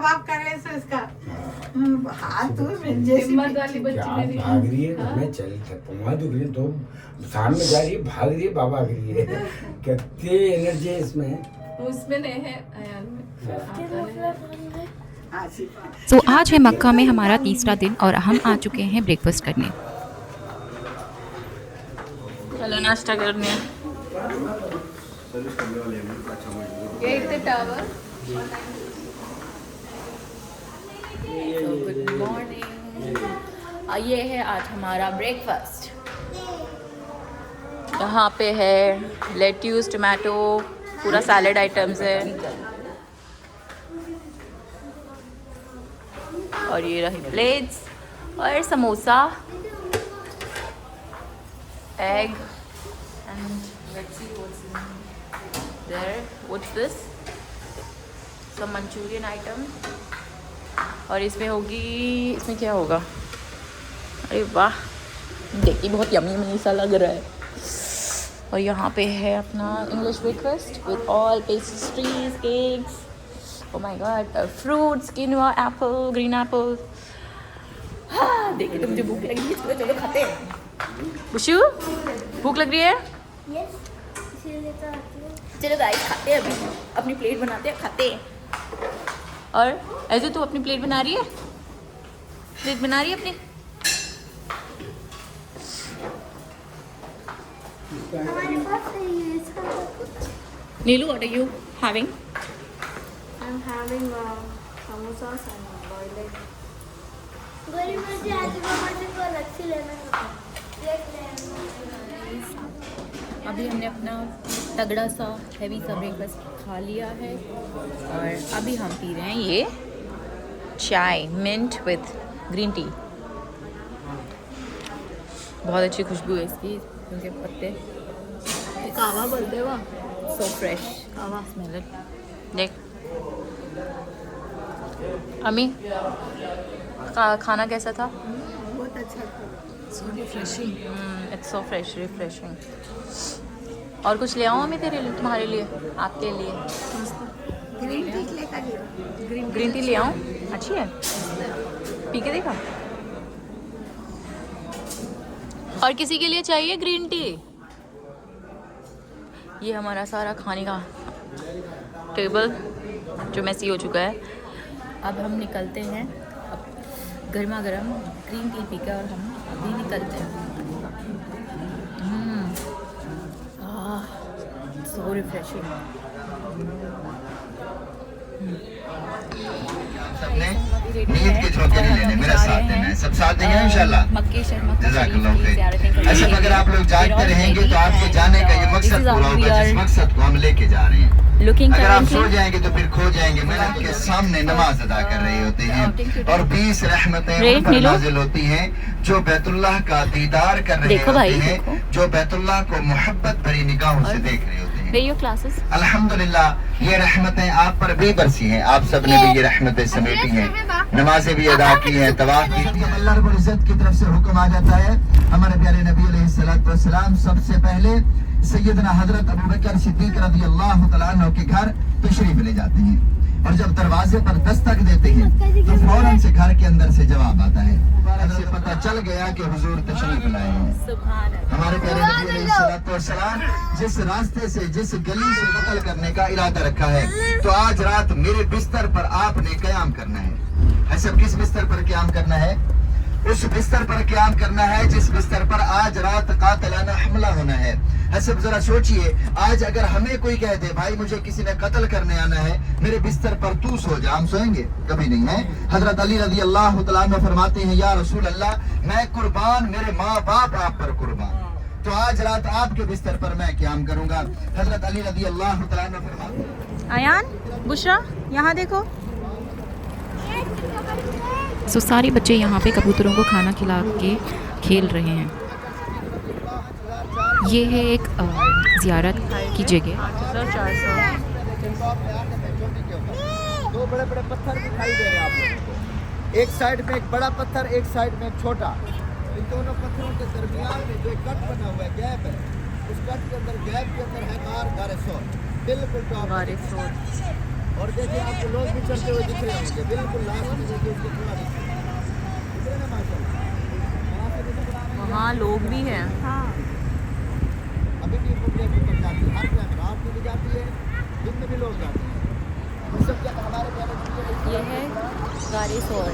कबाब कर ले से उसका हाथ जैसी हिम्मत वाली बच्ची मेरी भाग रही है मैं चल पहुंचा दुख रही तो सामने जा रही है भाग रही है बाबा भाग रही है कितनी एनर्जी है इसमें उसमें नहीं है अयान में तो आज है मक्का में हमारा तीसरा दिन और हम आ चुके हैं ब्रेकफास्ट करने। चलो नाश्ता करने टावर। Good morning. ये है आज हमारा ब्रेकफास्ट। यहाँ पे है लेट्यूस टमाटो पूरा सैलेड आइटम्स है और ये रही प्लेट्स और samosa egg and let's see what's in there. What's this? Some Manchurian item. और इसमें होगी, इसमें क्या होगा? अरे वाह, देखिए बहुत यम्मी यम्मी सा लग रहा है। और यहाँ पे है अपना English breakfast with all pastries, cakes. Oh my God, fruits, quinoa, apple, green apple. हाँ, देखिए तो मुझे भूख लगी है, चलो खाते हैं। बुशु, भूख लग रही है? Yes, इसीलिए तो आती हूँ। चलो गाइस खाते हैं, अभी अपनी प्लेट बनाते हैं, खाते हैं। और ऐसे तू अपनी प्लेट बना रही है? प्लेट बना रही है अपनी? हमारे पास ये इसका कुछ। नीलू, what are you having? I'm having samosas and boiled egg. गोरी मुझे आज मुझे को लच्छी लेना है। प्लेट लेना। अभी हमने अपना तगड़ा सा हैवी सा ब्रेकफास्ट खा लिया है और अभी हम पी रहे हैं ये चाय मिंट विथ ग्रीन टी। बहुत अच्छी खुशबू है इसकी, उनके पत्ते कावा बोलते हैं वो, सो फ्रेश कावा स्मेल इट। देख अम्मी, खाना कैसा था? बहुत अच्छा था, सो refreshing. It's so fresh refreshing. और कुछ ले आऊँ मैं तेरे लिए, तुम्हारे लिए, आपके लिए? ग्रीन टी लेकर ग्रीन टी ले आऊँ? अच्छी है, पी के देखा। और किसी के लिए चाहिए ग्रीन टी? ये हमारा सारा खाने का टेबल जो मैसी हो चुका है। अब हम निकलते हैं, अब गर्मा गर्म ग्रीन टी पी कर और हम अभी निकलते हैं। सो रिफ्रेशिंग। सबने नींद के झोंके नहीं लेने, मेरा साथ देना है, सब साथ देंगे इंशाल्लाह। जज़ाकल्लाह खैर। ऐसे में अगर आप लोग जागते रहेंगे तो आपके जाने का ये मकसद पूरा होगा जिस मकसद को हम लेके जा रहे हैं। अगर आप सो जाएंगे तो फिर खो जाएंगे। मेहनत के सामने नमाज अदा कर रहे होते हैं और 20 रहमतें उन पर नाजिल होती हैं जो बैतुल्लाह का दीदार कर रहे होते हैं, जो बैतुल्लाह को मोहब्बत भरी निगाहों से देख रहे होते हैं। अल्हम्दुलिल्लाह ये रहमतें आप पर भी बरसी हैं, आप सब ने भी ये रहमतें समेटी हैं, नमाजें भी अदा की हैं, तवाफ भी किया। अल्लाह रब्बुल इज्जत की तरफ से हुक्म आ जाता है, हमारे प्यारे नबी अलैहिस्सलातु वस्सलाम सबसे पहले सैयदना हजरत अबू बकर सिद्दीक रज़ियल्लाहु तआला अन्हु के घर तशरीफ ले जाते हैं और जब दरवाजे पर दस्तक देते हैं तो फौरन से घर के अंदर से जवाब आता है। से पता चल गया कि हुजूर तशरीफ लाए हैं। हमारे प्यारे नबी अलैहिस्सलातु वस्सलाम जिस रास्ते से, जिस गली से कत्ल करने का इरादा रखा है, तो आज रात मेरे बिस्तर पर आपने क़याम करना है। ऐसा किस बिस्तर पर क़याम करना है? उस बिस्तर पर क़याम करना है जिस बिस्तर पर आज रात कातिलाना हमला होना है। ऐसे जरा सोचिए, आज अगर हमें कोई कह दे भाई मुझे किसी ने कत्ल करने आना है, मेरे बिस्तर पर तू सो जा, हम सोएंगे? कभी नहीं है। हजरत अली रज़ियल्लाहु तआला अन्हु फरमाते हैं, या रसूल अल्लाह, मैं कुर्बान, मेरे माँ बाप आप पर कुर्बान, तो आज रात आपके बिस्तर पर मैं क़याम करूंगा। हजरत अली रज़ियल्लाहु तआला अन्हु फरमाते हैं। आयान, बुशरा, यहाँ देखो। सो सारे बच्चे यहाँ पे कबूतरों को खाना खिला के खेल रहे हैं। ये है एक ज़ियारत की जगह। 400। दो बड़े बड़े पत्थर दिखाई दे रहे हैं आपको, एक साइड में एक बड़ा पत्थर, एक साइड में एक छोटा। इन दोनों पत्थरों के दरमियान में जो एक कट बना हुआ है, गैप है, उस कट के अंदर, गैप के अंदर है गार सोर, बिल्कुल टॉप। और देखिए आपको लोग भी चलते हुए दिख रहे होंगे, बिल्कुल लास्ट में देखिए उसके पूरा दिख रहे हैं ना माशाल्लाह। वहाँ से भी नजर आ रहे हैं, वहाँ लोग भी हैं। हाँ अभी भी पब्लिक ऊपर जाती है, हर टाइम रात में भी जाती है, दिन में भी लोग जाते हैं। ये सब जब हमारे पहले ये है गाड़ी सोर।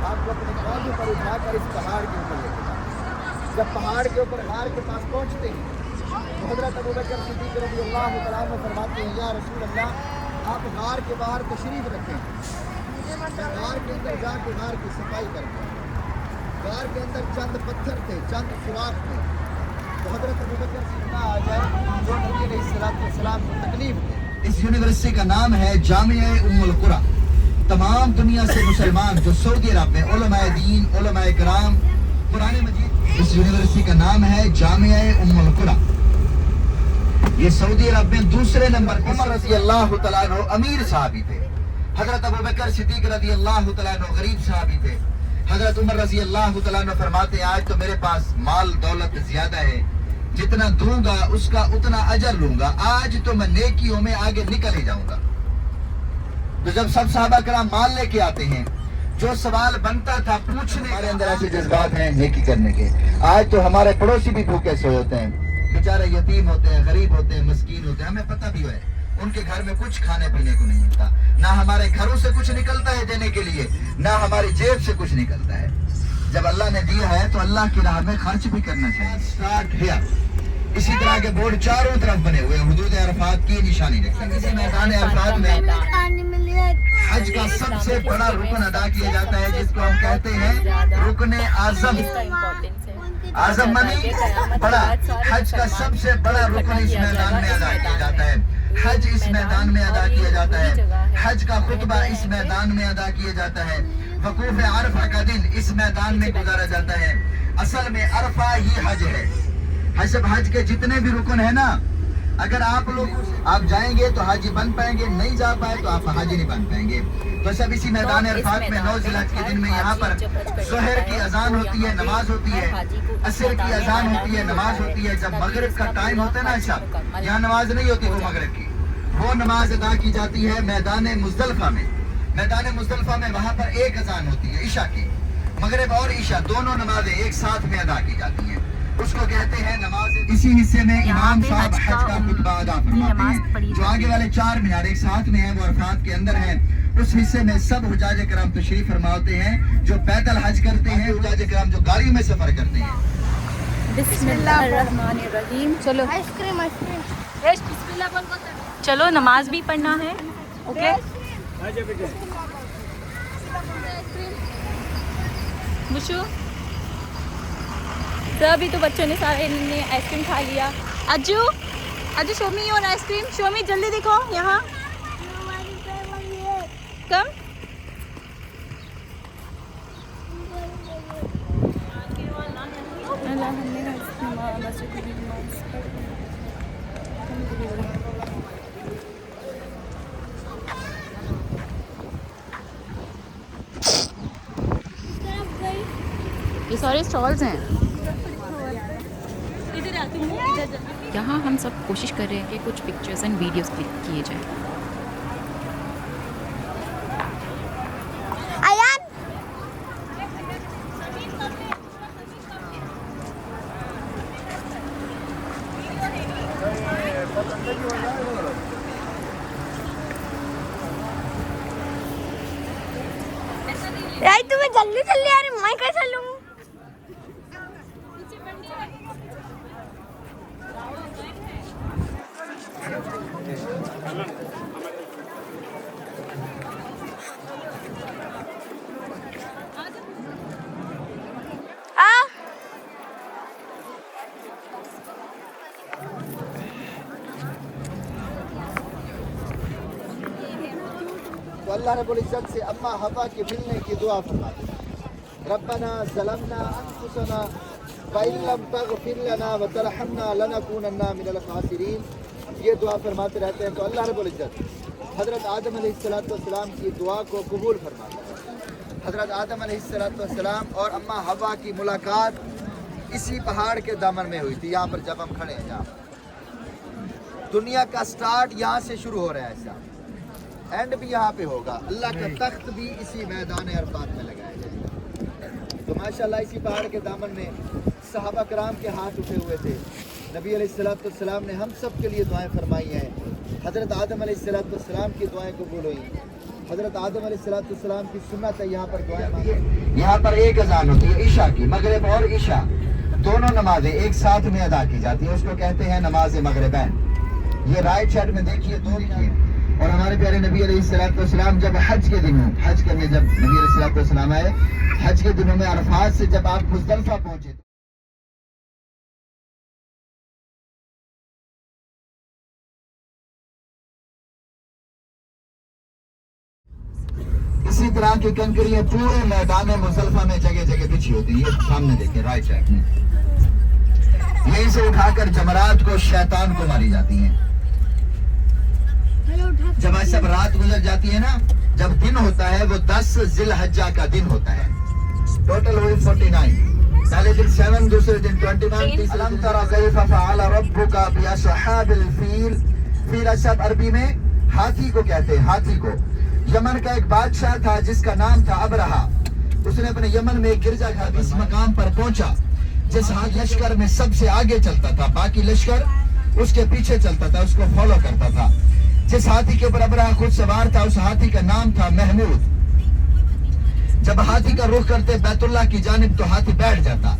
आपको अपने कांधों पर उठाकर इस पहाड़ के ऊपर लेके जाए। जब पहाड़ के ऊपर गार के पास पहुंचते हैं तो हज़रत अबू बकर सिद्दीक़ रज़ी अल्लाह तआला अन्हु फरमाते हैं, या रसूल अल्लाह आप गार के बाहर तशरीफ़ रखें, मैं गार के अंदर जाके गार की सफाई करता हूँ। गार के अंदर चंद पत्थर थे, चंद सुराख थे, तो हज़रत अबू बकर सिद्दीक़ आ जाए जो नबी अलैहिस्सलाम को तकलीफ थे। इस यूनिवर्सिटी का नाम है जामिया उम्मुल कुरा। तमाम दुनिया से मुसलमान जो सऊदी अरब में उलमाए दीन, उलमाए कराम, कुरान मजीद, इस यूनिवर्सिटी का नाम है जामिया उम्मुल कुरा। ये सऊदी अरब में दूसरे नंबर पर उमर रज़ी अल्लाह तआला अन्हु अमीर साहबी थे, हजरत अबू बकर सिद्दीक़ रज़ी अल्लाह तआला अन्हु गरीब साहबी थे। हजरत उमर रज़ी अल्लाह तआला अन्हु फरमाते हैं, आज तो मेरे पास माल दौलत ज्यादा है, जितना दूंगा उसका उतना अजर लूंगा, आज तो मैं नेकियों में आगे निकल ही जाऊंगा। तो जब सब साहबा कराम माल लेके आते हैं, जो सवाल बनता था पूछने, हमारे अंदर ऐसे जज्बात हैं नेकी करने के। आज तो हमारे पड़ोसी भी भूखे सोए होते हैं, बेचारे यतीम होते हैं, गरीब होते हैं, मस्कीन होते हैं, हमें पता भी है उनके घर में कुछ खाने पीने को नहीं मिलता, ना हमारे घरों से कुछ निकलता है देने के लिए, ना हमारी जेब से कुछ निकलता है। जब अल्लाह ने दिया है तो अल्लाह की राह में खर्च भी करना चाहिए। Start here. इसी तरह के बोर्ड चारों तरफ बने हुए हुदूद अरफात की निशानी रखते हैं। इसी मैदान अरफात में हज का सबसे बड़ा रुकन अदा किया जाता है, जिसको हम कहते हैं रुकन आजम। आजम मनी बड़ा, हज का सबसे बड़ा रुकन इस मैदान में अदा किया जाता है। हज इस मैदान में अदा किया जाता है, हज का खुतबा इस मैदान में अदा किया जाता है, वकूफ अरफा का दिन इस मैदान में गुजारा जाता है। असल में अरफा ही हज है। हज के जितने भी रुकन है ना, अगर आप लोग आप जाएंगे तो हाजी बन पाएंगे, नहीं जा पाए तो आप हाजी नहीं बन पाएंगे। तो सब इसी मैदान अरफात में 9 ज़िलहज के दिन में यहाँ पर ज़ोहर की अजान होती है, नमाज होती है, असर की अजान होती है, नमाज होती है। जब मगरिब का टाइम होता है ना, ऐसा यहाँ नमाज नहीं होती वो मगरिब की, वो नमाज अदा की जाती है मैदान मुज़दलिफ़ा में। मैदान मुज़दलिफ़ा में वहाँ पर एक अजान होती है ईशा की, मगरिब और ईशा दोनों नमाजें एक साथ में अदा की जाती हैं, उसको कहते हैं नमाज। इसी हिस्से में इमाम साहब हज का खुतबा अदा फरमाते हैं। जो आगे वाले 4 मीनार एक साथ में हैं वो अरफात के अंदर हैं। उस हिस्से में सब हुजाज कराम तशरीफ फरमाते हैं, जो पैदल हज करते हैं, हुजाज कराम जो गाड़ी में सफर करते हैं। बिस्मिल्लाहिर्रहमानिर्रहीम। चलो आइसक्रीम बिस्मिल्लाह बोल को चलो नमाज भी पढ़ना है। ओके बुशु, तो अभी तो बच्चों ने सारे ने आइसक्रीम खा लिया। Ajju Ajju show me your ice cream, show मी, जल्दी दिखो यहाँ। कम ये सारे स्टॉल्स हैं। यहाँ हम सब कोशिश कर रहे हैं कि कुछ पिक्चर्स एंड वीडियोस क्लिक किए जाएं। आयान यार तुम्हें जल्दी जल्दी यार मैं कैसे लूँ? तो अल्लाह रब्बुल इज्जत से अम्मा हवा के मिलने की दुआ फरमाते हैं, रब्बना ज़लमना अनफुसना व इन लम तग़फिर लना व तरहमना लनकूनन्ना मिनल खासिरीन। ये दुआ फरमाते रहते हैं। तो अल्लाह रब्बुल इज्जत हज़रत आदम अलैहिस्सलाम की दुआ को कबूल फरमाता है। हज़रत आदम अलैहिस्सलाम और अम्मा हवा की मुलाकात इसी पहाड़ के दामन में हुई थी, यहाँ पर जब हम खड़े हैं। यहाँ दुनिया का स्टार्ट यहाँ से शुरू हो रहा है ऐसा, एंड भी यहाँ पे होगा। अल्लाह का तख्त भी इसी मैदान अरफात में लगाया जाएगा। तो माशाल्लाह इसी पहाड़ के दामन में सहाबा कराम के हाथ उठे हुए थे। नबी अलैहिस्सलाम ने हम सब के लिए दुआएं फरमाई हैं। हज़रत आदम अलैहिस्सलाम की दुआएं कबूल हुई। हज़रत आदम अलैहिस्सलाम की सुन्नत है यहाँ पर दुआएं मांगी। यहाँ पर एक अजान होती है ईशा की, मगरिब और ईशा दोनों नमाजें एक साथ में अदा की जाती है, उसको कहते हैं नमाज मगरिबैन। ये राइट साइड में देखिए, दो लिखिए। और हमारे प्यारे नबी अलैहिस्सलाम जब हज के दिनों, हज करने जब नबी अलैहिस्सलाम आए, हज के दिनों में अरफात से जब आप मुज़दलिफा पहुंचे, इसी तरह की कंकरियां पूरे मैदान मुज़दलिफा में जगह जगह बिछी होती है। ये सामने देखें राइट साइड में, यहीं से उठाकर जमरात को, शैतान को मारी जाती हैं। जब सब रात गुजर जाती है ना, जब दिन होता है वो 10 ज़िलहज्जा का दिन होता है। टोटल हुई 49, पहले दिन 7, दूसरे दिन 29, तीसरे दिन तरा कैफ़ फ़अल रब्बुका बिअस्हाबिल फील। फील सब अरबी में हाथी को कहते हैं, हाथी को। यमन का एक बादशाह था जिसका नाम था अबरहा। उसने अपने यमन में एक गिरजाघर इस मकाम पर पहुंचा जिस हाथ लश्कर में सबसे आगे चलता था, बाकी लश्कर उसके पीछे चलता था, उसको फॉलो करता था। जिस हाथी के ऊपर अबरहा खुद सवार था, उस हाथी का नाम था महमूद। जब हाथी का रुख करते बैतुल्लाह की जानिब तो हाथी बैठ जाता,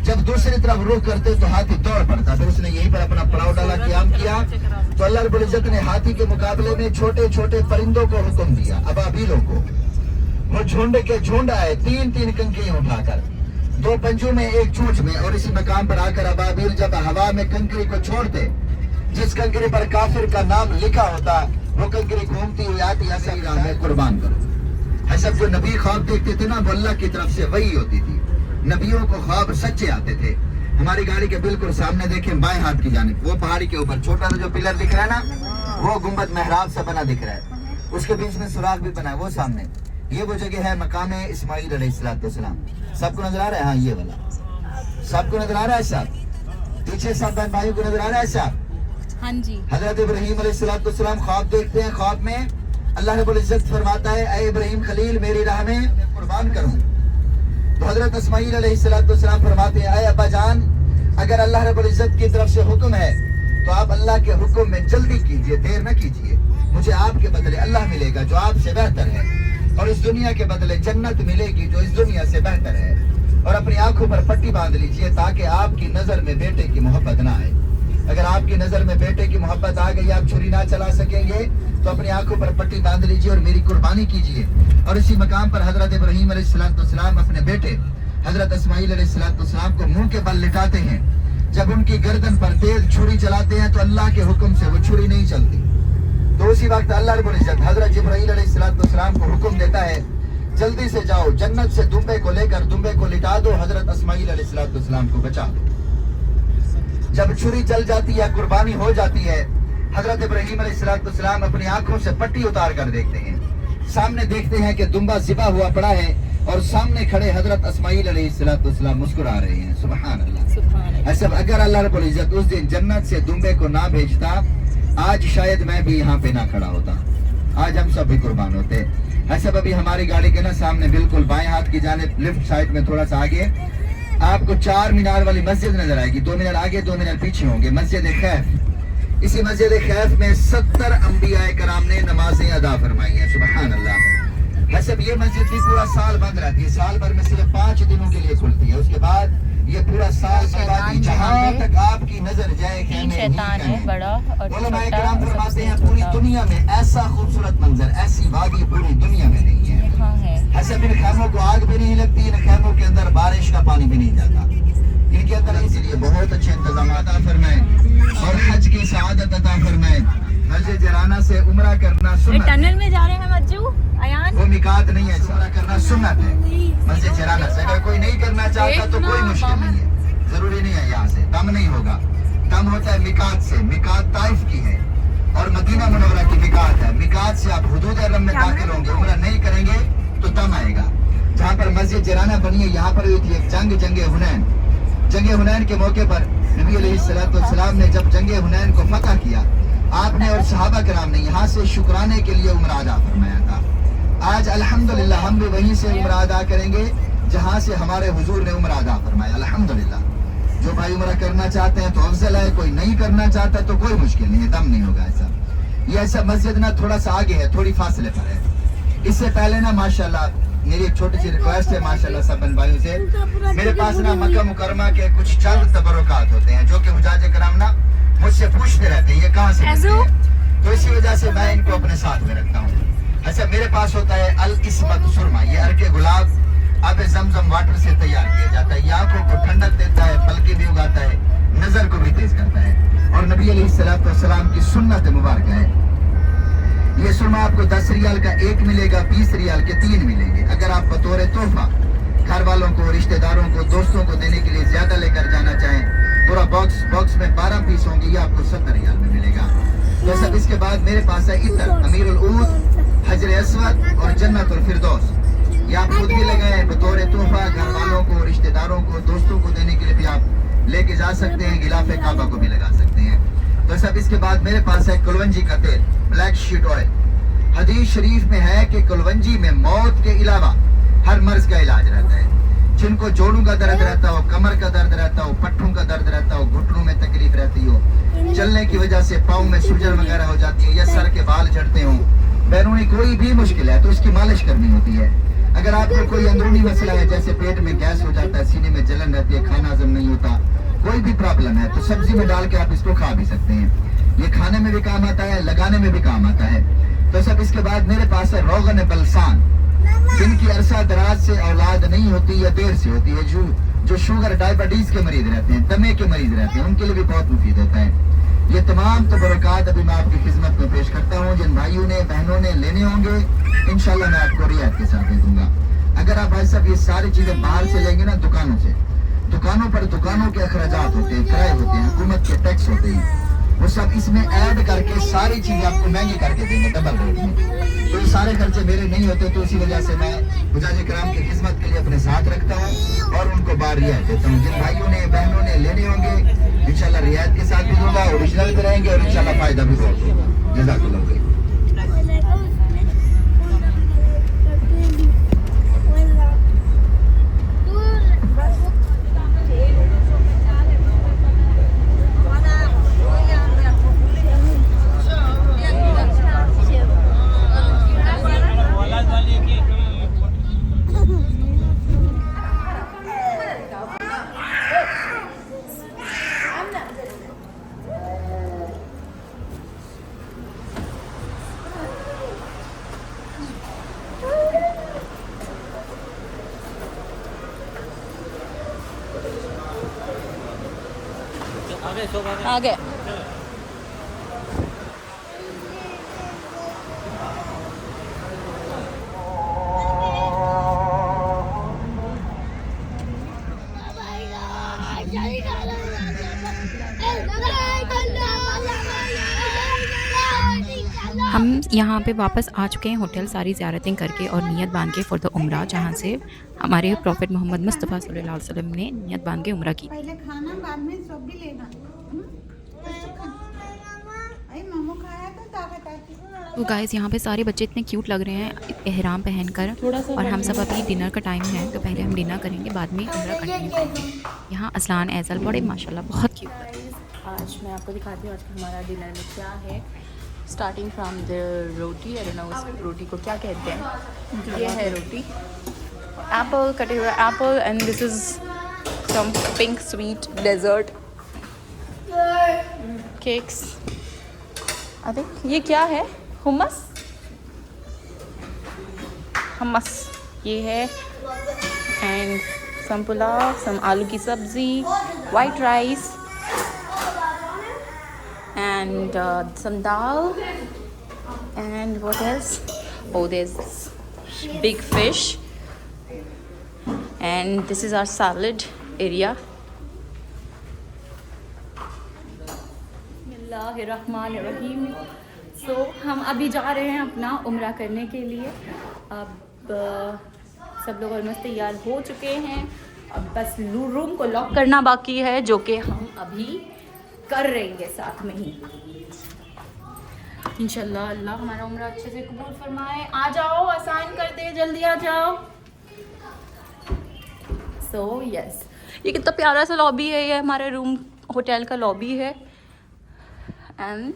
जब दूसरी तरफ रुख करते तो हाथी दौड़ पड़ता। फिर उसने यहीं पर अपना पड़ाव डाला, क़याम किया। तो अल्लाह रब्बुल इज्जत ने हाथी के मुकाबले में छोटे छोटे परिंदों को हुक्म दिया, अबाबीलों को। वो झुंड के झुंड आए, 3-3 कंकरियां उठाकर, 2 पंजों में 1 चोंच में। और इसी मकाम पर आकर अबाबील जब हवा में कंकरी को छोड़ते, जिस कंकरी पर काफिर का नाम लिखा होता, वो कंकरी घूमती हुई आती, ऐसा राह में कुर्बान करो। ऐसा जो नबी ख्वाब देखते थे ना, वो अल्लाह की तरफ से वही होती थी। नबियों को ख्वाब सच्चे आते थे। हमारी गाड़ी के बिल्कुल सामने देखें, बाएं हाथ की जानिब, वो पहाड़ी के ऊपर छोटा सा जो पिलर दिख रहा है ना, वो गुंबद मेहराब सा बना दिख रहा है, उसके बीच में सुराख भी बना है, वो सामने। ये वो जगह है मकाम इस्माइल अलैहिस्सलाम। सबको नजर आ रहा है? हाँ, ये वाला सबको नजर आ रहा है साहब? पीछे सब बहन भाइयों को नजर आ रहा है साहब? हाँ जी। हजरत इब्राहीम अलैहिस्सलाम ख्वाब देखते हैं। ख्वाब में अल्लाह रब्बुल इज्जत फरमाता है, ऐ इब्राहीम खलील, मेरी राह में कुर्बान करूं। तो हजरत इस्माइल अलैहिस्सलाम फरमाते हैं, ऐ अब्बा जान, अगर अल्लाह रब्बुल इज्जत की तरफ से हुक्म है तो आप अल्लाह के हुक्म में जल्दी कीजिए, देर न कीजिए। मुझे आपके बदले अल्लाह मिलेगा जो आपसे बेहतर है, और इस दुनिया के बदले जन्नत मिलेगी जो इस दुनिया से बेहतर है। और अपनी आंखों पर पट्टी बांध लीजिए ताकि आपकी नजर में बेटे की मोहब्बत ना आए। अगर आपकी नजर में बेटे की मोहब्बत आ गई, आप छुरी ना चला सकेंगे, तो अपनी आंखों पर पट्टी बांध लीजिए और मेरी कुर्बानी कीजिए। और इसी मकाम पर हजरत इब्राहीम अलैहिस्सलाम अपने बेटे हजरत इस्माइल अलैहिस्सलाम को मुंह के बल लिटाते हैं। जब उनकी गर्दन पर तेज छुरी चलाते हैं तो अल्लाह के हुक्म से वो छुरी नहीं चलती। तो उसी वक्त अल्लाह रब्बुल इज्जत हजरत जिब्राईल अलैहिस्सलाम को हुक्म देता है, जल्दी से जाओ, जन्नत से दुम्बे को लेकर दुम्बे को लिटा दो, हजरत इस्माइल अलैहिस्सलाम को बचा दो। जब छुरी चल जाती है, कुर्बानी हो जाती है, हजरत इब्राहीम अलैहिस्सलाम अपनी आंखों से पट्टी उतार कर देखते हैं। सामने देखते हैं कि दुम्बा ज़िबा हुआ पड़ा है और सामने खड़े हजरत इस्माइल अलैहिस्सलाम मुस्कुरा रहे हैं। सुभान अल्लाह। ऐसा अगर अल्लाह रब्बुल इज्जत उस दिन जन्नत से दुम्बे को ना भेजता, आज शायद मैं भी यहाँ पे ना खड़ा होता, आज हम सब भी कुर्बान होते। ऐसा अभी हमारी गाड़ी के ना सामने बिल्कुल बाएं हाथ की जानिब लेफ्ट साइड में थोड़ा सा आगे आपको 4 मीनार वाली मस्जिद नजर आएगी। 2 मीनार आगे 2 मीनार पीछे होंगे, मस्जिद खैफ। इसी मस्जिद खैफ में 70 अंबिया कराम ने नमाजें अदा फरमाई है। सुभान अल्लाह। ऐसे ये मस्जिद भी पूरा साल बंद रहती है, साल भर में सिर्फ 5 दिनों के लिए खुलती है। उसके बाद ये पूरा साल बर्बादी, जहाँ तक आपकी नजर जाए शैतान है बड़ा और छोटा। फरमाते हैं पूरी दुनिया में ऐसा खूबसूरत मंजर, ऐसी वादी पूरी दुनिया में नहीं है। ऐसे इन खैमों को आग भी नहीं लगती, इन खैमों के अंदर बारिश का पानी भी नहीं जाता। इनके अंदर इसीलिए बहुत अच्छे इंतजाम अता फरमाए और हज की सआदत अता फरमाए। हज जराना से उम्रा करना सुन्नत। टनल में जा रहे हैं मज्जू अयान, वो मिकात नहीं है, उम्रा करना सुन्नत है। मस्जिद जराना से अगर कोई नहीं करना चाहता तो कोई मुश्किल नहीं है, जरूरी नहीं है यहाँ से दम नहीं होगा। दम होता है मिकात से। मिकात ताइफ की है और मदीना मुनव्वरा की मिकात है। मिकात से आप हुदूद हरम में दाखिल होंगे, उम्रा नहीं करेंगे तो दम आएगा। जहाँ पर मस्जिद जराना बनी है, यहाँ पर हुई थी एक जंगे हुनैन। जंगे हुनैन के मौके पर नबी अलैहिस्सलाम ने जब जंगे हुनैन को फतह किया आपने और सहाबा कराम ने यहाँ से शुक्राने के लिए उम्र अदा फरमाया था। आज अल्हम्दुलिल्लाह हम भी वहीं से उम्र अदा करेंगे जहाँ से हमारे हुजूर ने उम्र अदा फरमाया। अल्हम्दुलिल्लाह जो भाई उम्र करना चाहते हैं तो अफजल है, कोई नहीं करना चाहता तो कोई मुश्किल नहीं है, दम नहीं होगा। ऐसा ये ऐसा मस्जिद ना थोड़ा सा आगे है, थोड़ी फासले पर है। इससे पहले ना माशाल्लाह मेरी एक छोटी सी रिक्वेस्ट है माशाल्लाह सब बहन भाइयों से, मेरे पास ना मक्का मुकरमा के कुछ चंद तबरुकात होते हैं जो कि हुजाज कराम ना मुझसे पूछते रहते हैं ये कहाँ से मिलते हैं, तो इसी वजह से मैं इनको अपने साथ में रखता हूँ। अच्छा मेरे पास होता है अल इस्मत सुरमा, ये अर्के गुलाब आब जमजम वाटर से तैयार किया जाता है। ये आंखों को ठंडक देता है, पलके भी उगाता है, नजर को भी तेज करता है और नबी अलैहिस्सलाम की सुन्नत मुबारक है। ये सुरमा आपको 10 रियाल का 1 मिलेगा, 20 रियाल के 3 मिलेंगे। अगर आप बतौर तोहफा घर वालों को, रिश्तेदारों को, दोस्तों को देने के लिए ज्यादा लेकर जाना चाहें, पूरा बॉक्स में 12 पीस होंगे, ये आपको 70 रियाल में मिलेगा। तो सब इसके बाद मेरे पास है इतर, अमीरुल ऊद, हजर अस्वद और जन्नतुल फिरदौस। ये आप खुद भी लगाए बतौर तोहफा, घर वालों को, रिश्तेदारों को, दोस्तों को देने के लिए भी आप लेके जा सकते हैं, गिलाफे काबा को भी लगा सकते हैं। तो सब इसके बाद मेरे पास है कुलवंजी का तेल, ब्लैक शीट ऑयल। हदीस शरीफ में है कि कुलवंजी में मौत के अलावा हर मर्ज का इलाज रहता है। जिनको जोड़ों का दर्द रहता हो, कमर का दर्द रहता हो, पट्टों का दर्द रहता हो, घुटनों में तकलीफ रहती हो, चलने की वजह से पाँव में सूजन वगैरह हो जाती है या सर के बाल झड़ते हो, बैरूनी कोई भी मुश्किल है तो उसकी मालिश करनी होती है। अगर आपको कोई अंदरूनी मसला है जैसे पेट में गैस हो जाता है, सीने में जलन रहती है, खाना हजम नहीं होता, कोई भी प्रॉब्लम है तो सब्जी में डाल के आप इसको खा भी सकते हैं। ये खाने में भी काम आता है, लगाने में भी काम आता है। तो सब इसके बाद मेरे पास है रोगन बलसान, जिनकी अरसा दराज से औलाद नहीं होती या देर से होती है, जो शुगर डायबिटीज के मरीज रहते हैं, दमे के मरीज रहते हैं, उनके लिए भी बहुत मुफीद होता है। ये तमाम तबरुकात अभी मैं आपकी खिदमत में पेश करता हूँ। जिन भाइयों ने बहनों ने लेने होंगे इंशाल्लाह मैं आपको रियायत के साथ दे दूंगा। अगर आप भाई साहब ये सारी चीजें बाहर से लेंगे ना दुकानों से, दुकानों पर दुकानों के अखराजात होते हैं, किराए होते हैं, हुकूमत के टैक्स होते हैं, वो सब इसमें ऐड करके सारी चीजें आपको महंगी करके देंगे डबल रेट में। तो ये सारे खर्चे मेरे नहीं होते, तो इसी वजह से मैं हुजाज कराम की खिदमत के लिए अपने साथ रखता हूँ और उनको बार रियायत देता हूँ। जिन भाइयों ने बहनों ने लेने होंगे इंशाल्लाह रियायत के साथ भी दूंगा, ओरिजिनल भी रहेंगे और इंशाल्लाह फायदा भी बहुत होगा। जज़ाकल्लाह खैर। आगे हम यहाँ पे वापस आ चुके हैं होटल, सारी ज़ियारतें करके और नियत बांध के फॉर द उम्रा, जहाँ से हमारे प्रॉफिट मोहम्मद मुस्तफ़ा सल्लल्लाहु अलैहि वसल्लम ने नियत बांध के उम्रा की। पहले खाना बाद में सब भी लेना। मोमो खाया तो ताकत आती है। तो गाइस यहाँ पे सारे बच्चे इतने क्यूट लग रहे हैं एहराम पहनकर, और हम सब अभी डिनर का टाइम है तो पहले हम डिनर करेंगे, बाद में उम्रा कंटिन्यू करेंगे। यहाँ असलान ऐज़ल बड़े माशाल्लाह बहुत क्यूट है। आज मैं आपको दिखाती हूँ आज का हमारा डिनर में क्या है। Starting from the roti, I don't know उस रोटी को क्या कहते हैं। ये है रोटी, एप्पल, कटे हुए apple, and this is some pink sweet dessert cakes. I think ये क्या है, हुमस, हमस ये है, एंड सम पुलाव, सम आलू की सब्ज़ी, white rice, and some dal, and what else? Oh, there's big fish, and this is our salad area. बिस्मिल्लाहिर्रहमानिर्रहीम। So हम अभी जा रहे हैं अपना उम्रा करने के लिए। अब सब लोग ऑलमोस्ट तैयार हो चुके हैं, अब बस रूम को लॉक करना बाकी है, जो कि हम अभी कर रहे हैं साथ में ही। इंशाल्लाह अल्लाह हमारा उम्र अच्छे से कबूल फरमाए. आ जाओ, आसान कर दे, जल्दी आ जाओ. सो यस, ये कितना प्यारा सा लॉबी है. ये हमारे रूम होटल का लॉबी है. एंड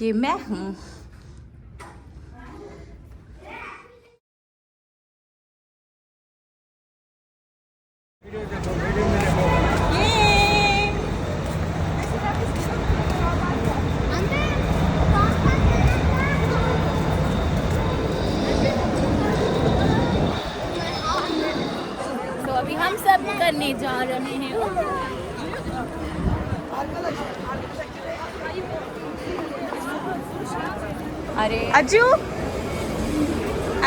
ये मैं हूँ. तो अभी हम सब करने जा रहे हैं. अरे अज्जू,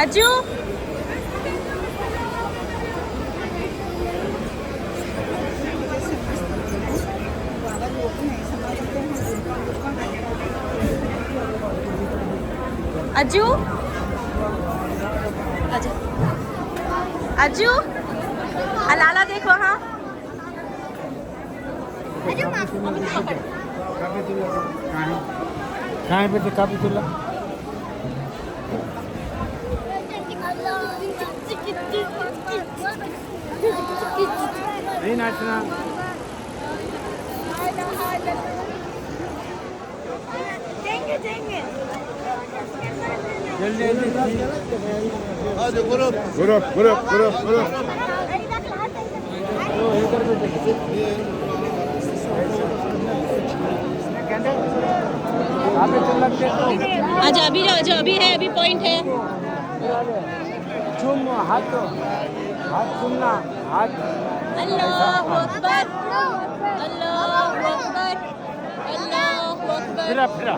अज्जू, अज्जू, अज्जू, अलाला देखो. हाँ कहाँ पे काफी तुला नहीं नाचना. जल्दी आजा, अभी आजा, अभी है, अभी पॉइंट है. चुम हाथ चुमना हाथ. अल्लाहु अकबर, अल्लाहु अकबर, अल्लाहु अकबर. फिरा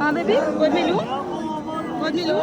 हाँ बेबी, गोद में लूँ, गोद में लूँ.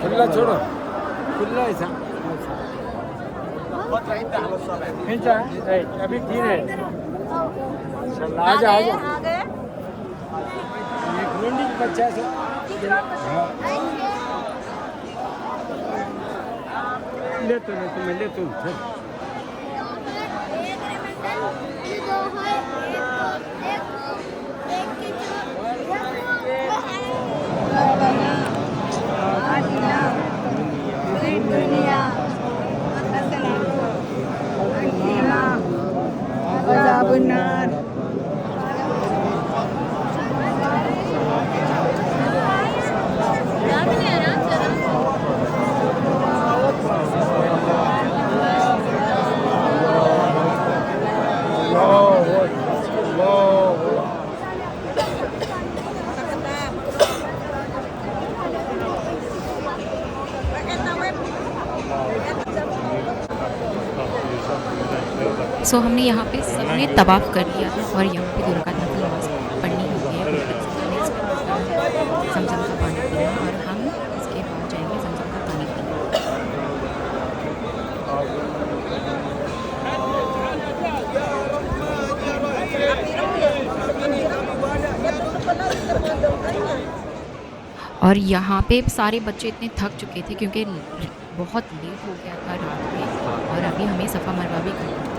खुला छोड़ो. खुला ऐसा खींचा है. अभी 3 है. आजा आजा. ये घोंडी बच्चा से ले तो मैं ले तो benar. सो हमने यहाँ पे सबने तवाफ़ कर लिया था और यहाँ पे 2 रकात नफिल नमाज़ पढ़नी होती है. ज़मज़म का पानी पीना और हम इसके बाद जाएंगे ज़मज़म का पानी पीने. और यहाँ पे सारे बच्चे इतने थक चुके थे क्योंकि बहुत लेट हो गया था रात में और अभी हमें सफ़ा मरवा भी करना था.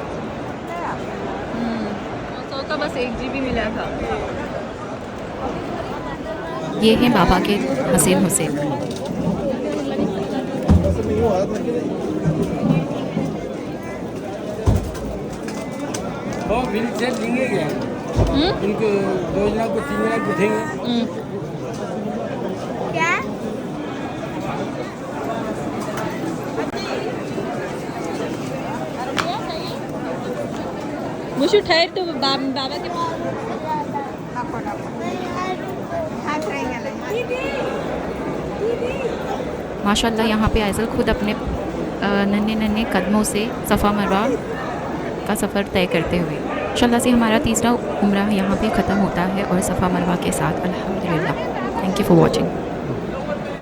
का बस 1 GB मिला था. ये हैं बाबा के हसीन हुसैन. वो बिल से लेंगे क्या? इनको 2 जना को 3 जना बिठेंगे. क्या मुझे ठहर तो बाबा के पास नको हात रहेंगे माशाल्लाह यहाँ पे आइज़ल खुद अपने नन्हे नन्हे कदमों से सफ़ा मरवा का सफ़र तय करते हुए। इंशाल्लाह से हमारा तीसरा उम्रा यहाँ पे ख़त्म होता है और सफ़ा मरवा के साथ अल्हम्दुलिल्लाह। Thank you for watching.